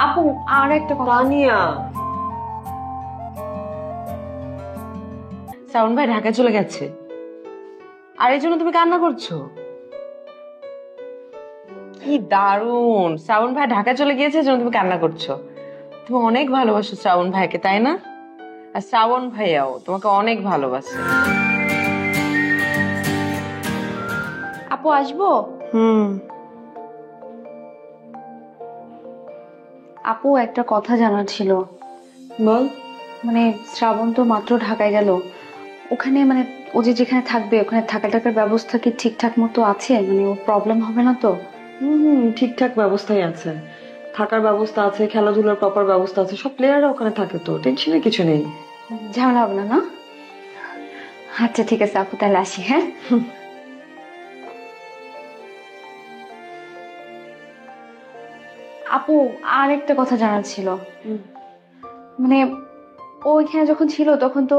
আপু আর একটা কথা। তানিয়া, শ্রাবণ ভাই ঢাকায় চলে গেছে, আর এই জন্য তুমি কান্না করছো? কি দারুণ, শ্রাবণ ভাই ঢাকায় চলে গিয়েছে এই জন্য তুমি কান্না করছো। তুমি অনেক ভালোবাসো শ্রাবণ ভাইকে, তাই না? আর শ্রাবণ ভাইয়াও তোমাকে অনেক ভালোবাসে। আপু আসবো? আপু একটা কথা জানার ছিল। বল। মানে শ্রাবণ তো মাত্র ঢাকায় গেল, ওখানে মানে ও যে যেখানে থাকবে ওখানে থাকা টাকার ব্যবস্থা কি ঠিকঠাক মতো আছে? মানে ওর প্রবলেম হবে না তো? ঠিকঠাক ব্যবস্থাই আছে, থাকার ব্যবস্থা আছে, খেলাধুলার প্রপার ব্যবস্থা আছে, সব প্লেয়াররা ওখানে থাকে, তো টেনশনের কিছু নেই। ঝামেলা হবে না না? আচ্ছা ঠিক আছে আপু, তাহলে আসি। হ্যাঁ আপু আর একটা কথা জানার ছিল। মানে ও এখানে যখন ছিল তখন তো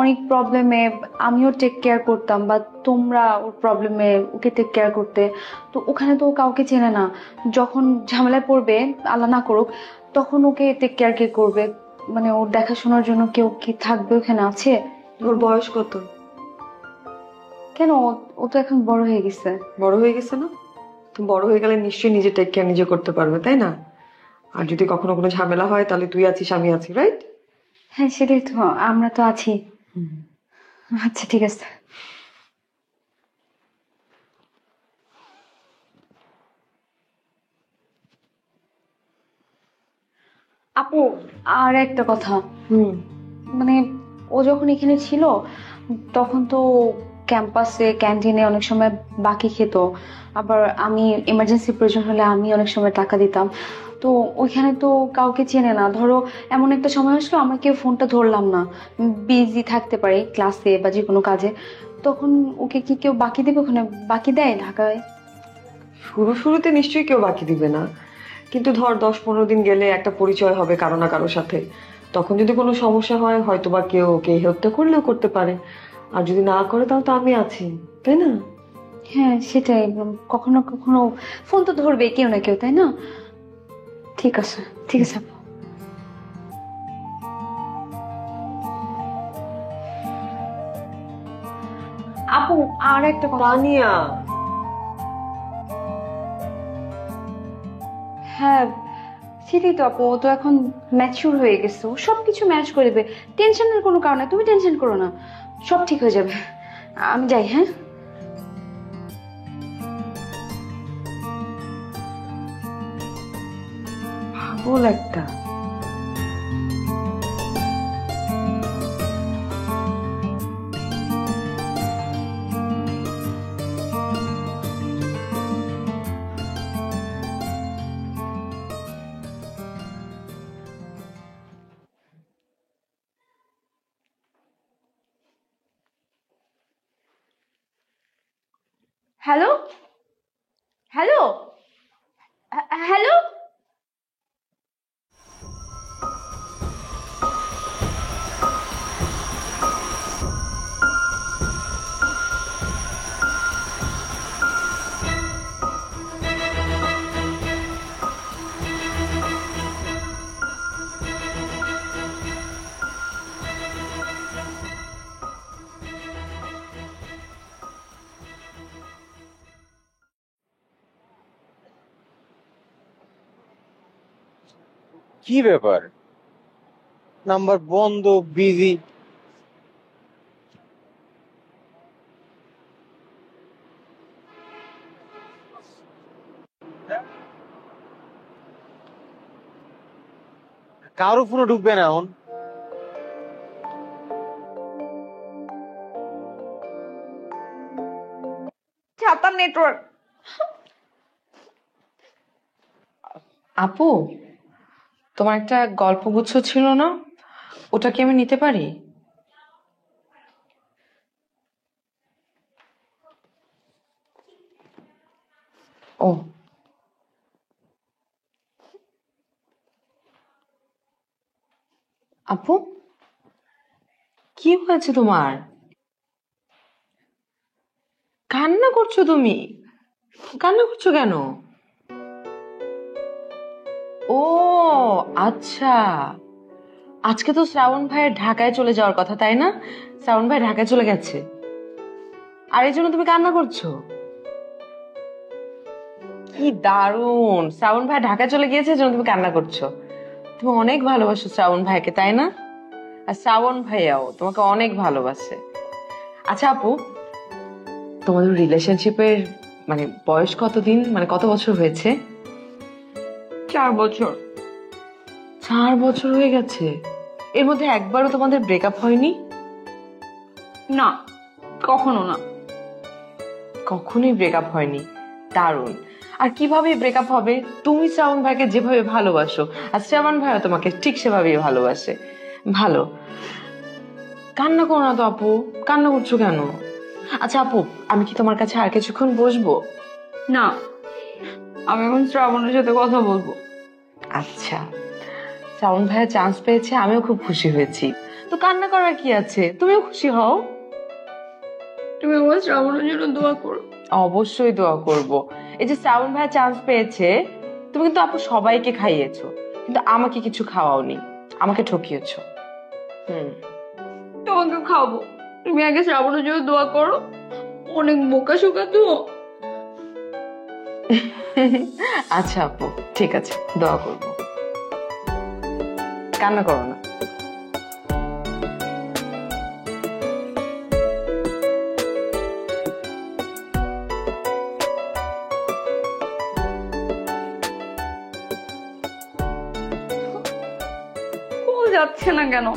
অনেক প্রবলেমে আমিও টেক কেয়ার করতাম, বা তোমরা ওর প্রবলেমে ওকে টেক কেয়ার করতে। তো ওখানে তো ও কাউকে চেনে না, যখন ঝামেলায় পড়বে আল্লাহ না করুক তখন ওকে টেক কেয়ার কে করবে? মানে ওর দেখাশোনার জন্য কেউ কি থাকবে ওখানে? আছে? ওর বয়স কত? কেন ও তো এখন বড় হয়ে গেছে। বড় হয়ে গেছে না? তো বড় হয়ে গেলে নিশ্চয়ই নিজে টেক কেয়ার নিজে করতে পারবে, তাই না? আর যদি কখনো কোনো ঝামেলা হয় তাহলে তুই আছিস, আমি আছি, রাইট? হ্যাঁ সেটাই তো, আমরা তো আছি। আচ্ছা ঠিক আছে। আপু আর একটা কথা। মানে ও যখন এখানে ছিল তখন তো ক্যাম্পাসে ক্যান্টিনে অনেক সময় বাকি খেত, আবার আমি এমার্জেন্সি প্রয়োজন হলে আমি অনেক সময় টাকা দিতাম। তো ওইখানে তো কাউকে চেনে না, ধরো এমন একটা সময় আসলো আমাকে ফোনটা ধরলাম না, বিজি থাকতে পারি ক্লাসে বা যে কোনো কাজে, তখন ওকে কি কেউ বাকি দেবে ওখানে? বাকি দেয় ঢাকায়? শুরুতে নিশ্চয়ই কেউ বাকি দিবে না, কিন্তু ধর 10-15 দিন গেলে একটা পরিচয় হবে কারো না কারোর সাথে, তখন যদি কোনো সমস্যা হয় হয়তো বা কেউ ওকে হেল্পটা করলেও করতে পারে, আর যদি না করে তাহলে তো আমি আছি, তাই না? হ্যাঁ সেটাই, কখনো কখনো ফোন তো ধরবে কেউ না কেউ, তাই না? ঠিক আছে ঠিক আছে আপু। আপু আর একটা কথা। তানিয়া, হ্যাঁ সেটাই তো আপু, ও তো এখন ম্যাচিউর হয়ে গেছে, ও সবকিছু ম্যানেজ করে দেবে। টেনশনের কোনো কারণে, তুমি টেনশন করো না, সব ঠিক হয়ে যাবে। আমি যাই। হ্যাঁ পাগল একটা। Hello hello hello. কি ব্যাপার? নাম্বার বন্ধ, বিজি। কারো ফোনে ঢুকবে না এখন। ছাতার নেটওয়ার্ক। আপু, তোমার একটা গল্পগুচ্ছ ছিল না, ওটা কি আমি নিতে পারি? ও, আপু কি হয়েছে তোমার? কান্না করছো তুমি? কান্না করছো কেন? ও আচ্ছা, আজকে তো শ্রাবণ ভাইয়ের ঢাকায় চলে যাওয়ার কথা, তাই না? শ্রাবণ ভাই ঢাকায় চলে গেছে, আর এই জন্য তুমি কান্না করছো? কি দারুণ, শ্রাবণ ভাই ঢাকায় চলে গিয়েছে, এই জন্য তুমি কান্না করছো। তুমি অনেক ভালোবাসো শ্রাবণ ভাইকে, তাই না? আর শ্রাবণ ভাইয়াও তোমাকে অনেক ভালোবাসে। আচ্ছা আপু, তোমাদের রিলেশনশিপের মানে বয়স কতদিন, মানে কত বছর হয়েছে? 4 বছর। 4 বছর হয়ে গেছে? এর মধ্যে একবারও তোমাদের ব্রেকআপ হয়নি? না, কখনো না। কখনোই ব্রেকআপ হয়নি, দারুণ। আর কিভাবে ব্রেকআপ হবে? তুমি শ্রাবণ ভাইকে যেভাবে ভালোবাসো, আর শ্রাবণ ভাইও তোমাকে ঠিক সেভাবেই ভালোবাসে। ভালো, কান্না করো না তো আপু, কান্না করছো কেন? আচ্ছা আপু, আমি কি তোমার কাছে আর কিছুক্ষণ বসবো? না, আমি এখন শ্রাবণের সাথে কথা বলবো। আচ্ছা, শ্রাবণ ভাইয়া চান্স পেয়েছে, আমিও খুব খুশি হয়েছি। তো কান্না করার কি আছে, তুমিও খুশি হও। তুমি আমার শ্রাবণের জন্য দোয়া করো। অবশ্যই দোয়া করব। এই যে শ্রাবণ ভাইয়া চান্স পেয়েছে, তুমি কিন্তু আপু সবাইকে খাইয়েছো, কিন্তু আমাকে কিছু খাওয়াওনি, আমাকে ঠকিয়েছো। তোমাকে খাবো, তুমি আগে শ্রাবণের জন্য দোয়া করো। অনেক বোকা শোকা তো। আচ্ছা আপু, ঠিক আছে, দোয়া করব, কান্না করো না। ও যাচ্ছে না কেন?